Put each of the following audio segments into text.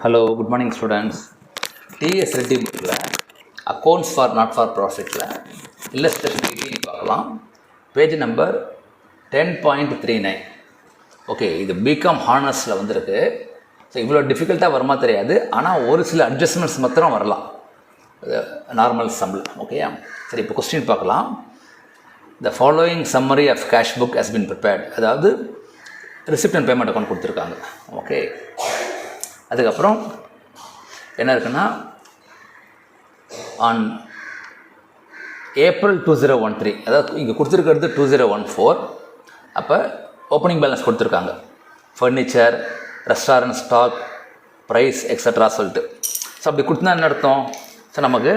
Hello, good morning students. TS Reddy புக்கில் accounts for not for ப்ராஃபிட்டில் illustration 18 பார்க்கலாம். Page number 10.39. Okay, இது B Com ஹானர்ஸில் வந்திருக்கு. ஸோ இவ்வளோ டிஃபிகல்ட்டாக வருமா தெரியாது, ஆனால் ஒரு சில அட்ஜஸ்ட்மெண்ட்ஸ் மாத்திரம் வரலாம் நார்மல் சம்மில். ஓகேயா, சரி, இப்போ கொஸ்டின் பார்க்கலாம். The following summary of cash book has been prepared. அதாவது ரிசிப்ட் அண்ட் பேமெண்ட் அக்கௌண்ட் கொடுத்துருக்காங்க. ஓகே, அதுக்கப்புறம் என்ன இருக்குன்னா, ஆன் ஏப்ரல் 2013, அதாவது இங்கே கொடுத்துருக்கிறது 2014, அப்போ ஓப்பனிங் பேலன்ஸ் கொடுத்துருக்காங்க. Furniture, restaurant stock, price extra சொல்லிட்டு. ஸோ அப்படி கொடுத்தா என்ன அர்த்தம்? ஸோ நமக்கு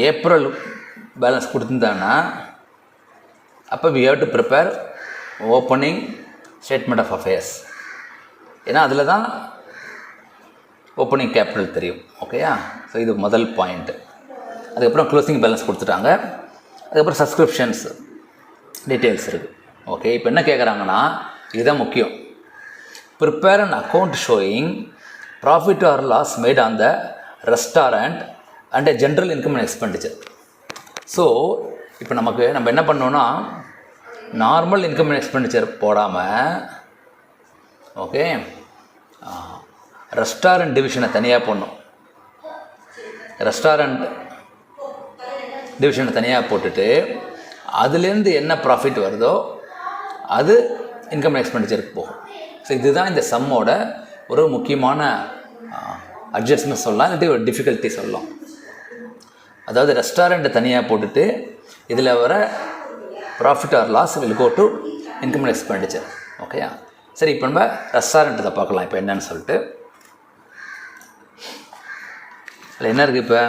ஏப்ரல் பேலன்ஸ் கொடுத்துருந்தாங்கன்னா அப்போ we have to prepare opening statement of affairs. ஏன்னா அதில் தான் ஓப்பனிங் கேபிட்டல் தெரியும். ஓகேயா, ஸோ இது முதல் பாயிண்ட்டு. அதுக்கப்புறம் க்ளோசிங் பேலன்ஸ் கொடுத்துட்டாங்க. அதுக்கப்புறம் சப்ஸ்கிரிப்ஷன்ஸ் டீட்டெயில்ஸ் இருக்குது. ஓகே, இப்போ என்ன கேட்குறாங்கன்னா, இதுதான் முக்கியம். Prepare an account showing profit or loss made on the restaurant and a general income and expenditure. So இப்போ நம்ம என்ன பண்ணோன்னா, நார்மல் இன்கம் அண்ட் எக்ஸ்பெண்டிச்சர் போடாமல், ஓகே, ரெஸ்டாரண்ட் டிவிஷனை தனியாக போடணும். ரெஸ்டாரண்ட் டிவிஷனை தனியாக போட்டுட்டு அதுலேருந்து என்ன ப்ராஃபிட் வருதோ அது இன்கம் அண்ட் எக்ஸ்பெண்டிச்சருக்கு போகும். ஸோ இதுதான் இந்த சம்மோட ஒரு முக்கியமான அட்ஜஸ்ட்மெண்ட் சொல்லலாம், இல்லாட்டி ஒரு டிஃபிகல்ட்டி சொல்லலாம். அதாவது ரெஸ்டாரண்ட்டை தனியாக போட்டுட்டு இதில் வர profit or loss will go to income and expenditure. ஓகேயா, சரி, இப்போ நம்ம ரெஸ்டாரண்ட் இதை பார்க்கலாம். இப்போ என்னன்னு சொல்லிட்டு அதில் என்ன இருக்குது? இப்போ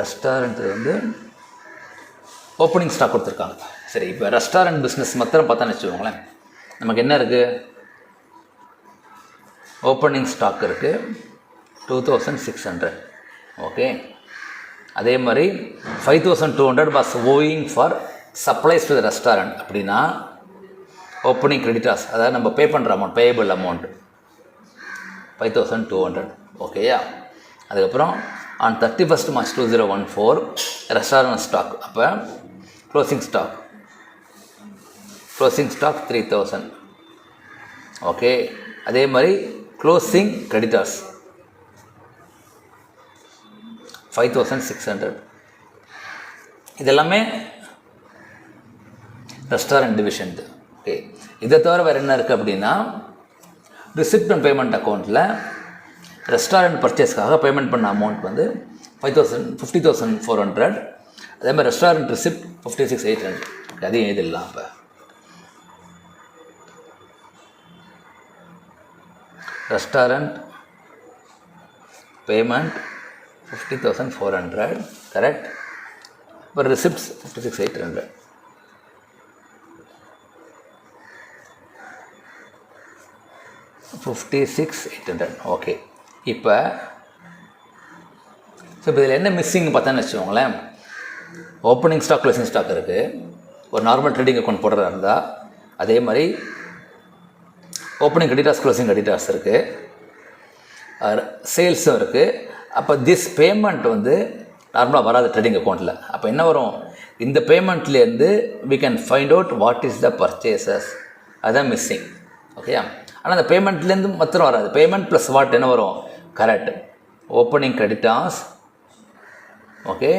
ரெஸ்டாரண்ட் வந்து ஓப்பனிங் ஸ்டாக் கொடுத்துருக்காங்க. சரி, இப்போ ரெஸ்டாரண்ட் பிஸ்னஸ் மாத்திரம் பார்த்தான்னு வச்சுக்கோங்களேன். நமக்கு என்ன இருக்குது? ஓப்பனிங் ஸ்டாக் இருக்குது 2600. ஓகே, அதே மாதிரி 5200 was owing for supplies to the restaurant. அப்படின்னா ஓப்பனிங் கிரெடிட்டார்ஸ், அதாவது நம்ம பே பண்ணுற அமௌண்ட், பேயபிள் அமௌண்ட் 5200. ஓகேயா, அதுக்கப்புறம் on 31st March 2014 restaurant stock, அப்போ க்ளோசிங் ஸ்டாக் 3000. ஓகே, அதே மாதிரி க்ளோசிங் கிரெடிட்டார்ஸ் 5600. இதெல்லாமே ரெஸ்டாரண்ட் டிவிஷன். ஓகே, இதை தவிர வேறு என்ன இருக்குது அப்படின்னா, ரிசிப்ட் அண்ட் பேமெண்ட் அக்கௌண்ட்டில் ரெஸ்டாரண்ட் பர்ச்சேஸ்க்காக பேமெண்ட் பண்ண அமௌண்ட் வந்து 50,400. அதே மாதிரி ரெஸ்டாரண்ட் ரிசிப்ட் 56,800. அதையும் எழுதிடலாம். இப்போ ரெஸ்டாரண்ட் பேமெண்ட் 50,400, கரெக்ட். இப்போ ரிசிப்ட்ஸ் 56,800. ஓகே, இப்போ இதில் என்ன மிஸ்ஸிங் பார்த்தான்னு வச்சுக்கோங்களேன். ஓப்பனிங் ஸ்டாக், க்ளோசிங் ஸ்டாக் இருக்குது. ஒரு நார்மல் ட்ரேடிங் அக்கௌண்ட் போடுறதா இருந்தால் அதே மாதிரி ஓப்பனிங் கிரெடிட்டார்ஸ், க்ளோசிங் கிரெடிட்டார்ஸ் இருக்குது, சேல்ஸும் இருக்குது. அப்போ திஸ் பேமெண்ட் வந்து நார்மலாக வராது ட்ரேடிங் அக்கௌண்ட்டில். அப்போ என்ன வரும்? இந்த பேமெண்ட்லேருந்து we can find out what is the purchases. அதுதான் மிஸ்ஸிங். ஓகேயா, ஆனால் அந்த பேமெண்ட்லேருந்து மாத்திரம் வராது. பேமெண்ட் ப்ளஸ் வாட் என்ன வரும்? Correct, opening creditors, okay,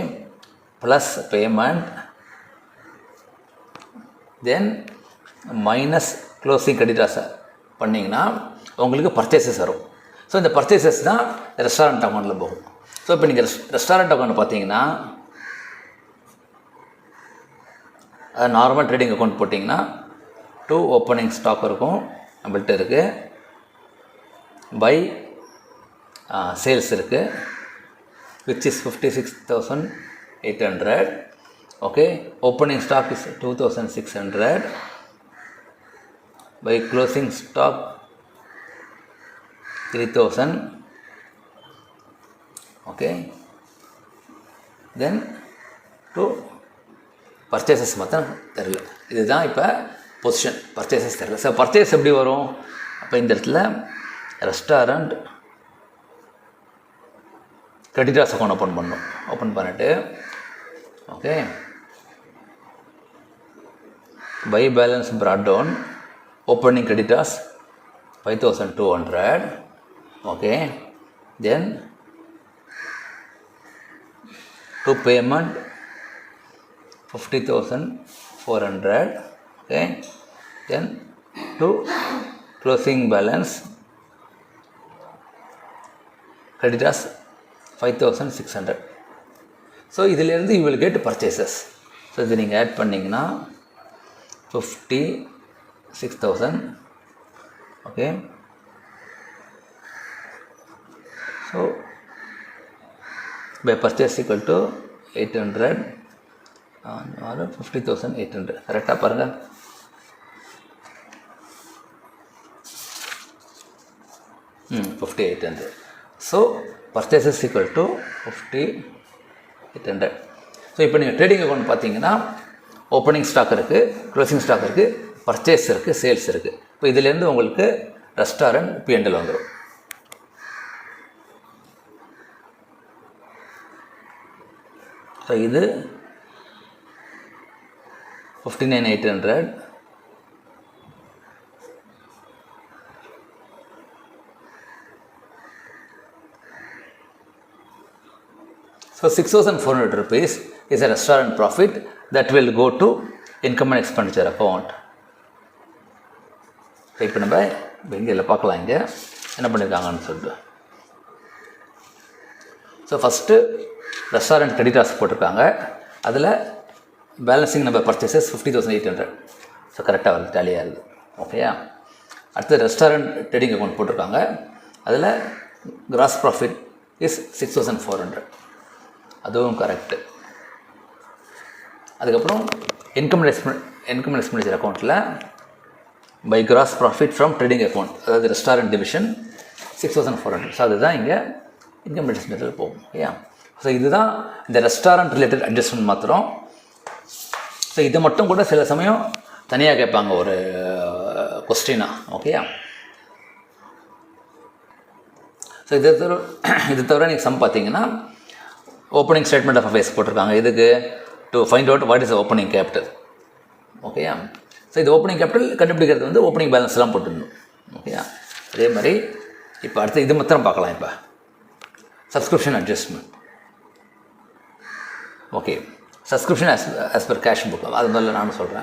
plus payment, then minus closing கிரெடிட்டார்ஸை பண்ணிங்கன்னா உங்களுக்கு பர்ச்சேசஸ் வரும். ஸோ இந்த பர்ச்சேசஸ் தான் ரெஸ்டாரண்ட் அக்கௌண்ட்டில் போகும். ஸோ இப்போ நீங்கள் ரெஸ்டாரண்ட் அக்கௌண்ட் பார்த்தீங்கன்னா, நார்மல் ட்ரேடிங் அக்கௌண்ட் போட்டிங்கன்னா 2 ஓப்பனிங் ஸ்டாக் இருக்கும் நம்மள்கிட்ட இருக்குது, பை சேல்ஸ் இருக்குது which is 56,800. Okay, opening stock is 2,600, by closing stock 3,000. Okay, then 2 purchases மாத்திரம் தெரியல. இதுதான் இப்போ பொசிஷன் பர்ச்சேசஸ் தெரியல. ஸோ பர்ச்சேஸ் எப்படி வரும்? அப்போ இந்த இடத்துல ரெஸ்டாரண்ட் கிரெடிட்டார்ஸ் அக்கௌண்ட் ஓப்பன் பண்ணணும். ஓப்பன் பண்ணிவிட்டு okay by balance brought down, opening creditors 5200, okay, then to payment 50,400, okay, then to closing balance creditors 5,600. So இதிலேருந்து you will get purchases. So இது நீங்கள் ஆட் பண்ணிங்கன்னா 56,000, okay. So by purchase equal to 800 or 50,800. கரெக்டாக பாருங்கள். ம் 5800. So purchases equal to 5800. So இப்போ நீங்கள் trading account பார்த்தீங்கன்னா ஓப்பனிங் ஸ்டாக் இருக்குது, க்ளோசிங் ஸ்டாக் இருக்குது, பர்ச்சேஸ் இருக்குது, சேல்ஸ் இருக்குது. இப்போ இதிலேருந்து உங்களுக்கு ரெஸ்டாரண்ட் P&L வந்துடும். ஸோ இது 59,800, so 6,400 rupees is a restaurant profit that will go to income and expenditure account. இப்போ நம்ம இங்கே பார்க்கலாம், இங்கே என்ன பண்ணியிருக்காங்கன்னு சொல்லிட்டு. ஸோ ஃபஸ்ட்டு ரெஸ்டாரண்ட் கிரெடிட்டார்ஸ் போட்டிருக்காங்க, அதில் பேலன்சிங் நம்பர் பர்ச்சேசஸ் 50,800. ஸோ கரெக்டாக வருது, டேலியாக இருக்குது, ஓகேயா. அடுத்து ரெஸ்டாரண்ட் ட்ரேடிங் அக்கௌண்ட் போட்டிருக்காங்க, அதில் கிராஸ் ப்ராஃபிட் இஸ் 6,400, அதுவும் கரெக்டு. அதுக்கப்புறம் இன்கம் அண்ட் எக்ஸ்பெண்டிச்சர் அக்கௌண்ட்டில் by gross profit from trading account, அதாவது ரெஸ்டாரண்ட் டிவிஷன் 6,400. ஸோ அதுதான் இங்கே இன்கம் அண்ட் எக்ஸ்பெண்டிச்சர் போகும், ஓகேயா. ஸோ இதுதான் இந்த ரெஸ்டாரண்ட் ரிலேட்டட் அட்ஜஸ்ட்மெண்ட் மாத்திரம். ஸோ இதை மட்டும் கூட சில சமயம் தனியாக கேட்பாங்க ஒரு கொஸ்டினா, ஓகேயா. ஸோ இது தவிர நீங்கள் சம் பார்த்தீங்கன்னா ஓப்பனிங் ஸ்டேட்மெண்ட் ஆஃப் அஃபேர்ஸ் போட்டிருக்காங்க. இதுக்கு to find out what is opening capital, ஓகேயா. ஸோ இது ஓப்பனிங் கேபிட்டல் கண்டுபிடிக்கிறது வந்து ஓப்பனிங் பேலன்ஸ்லாம் போட்டுடணும், ஓகேயா. அதே மாதிரி இப்போ அடுத்து இது மாத்திரம் பார்க்கலாம். இப்போ subscription adjustment, okay. Subscription as per cash book, அது முதல்ல நான் சொல்கிறேன்.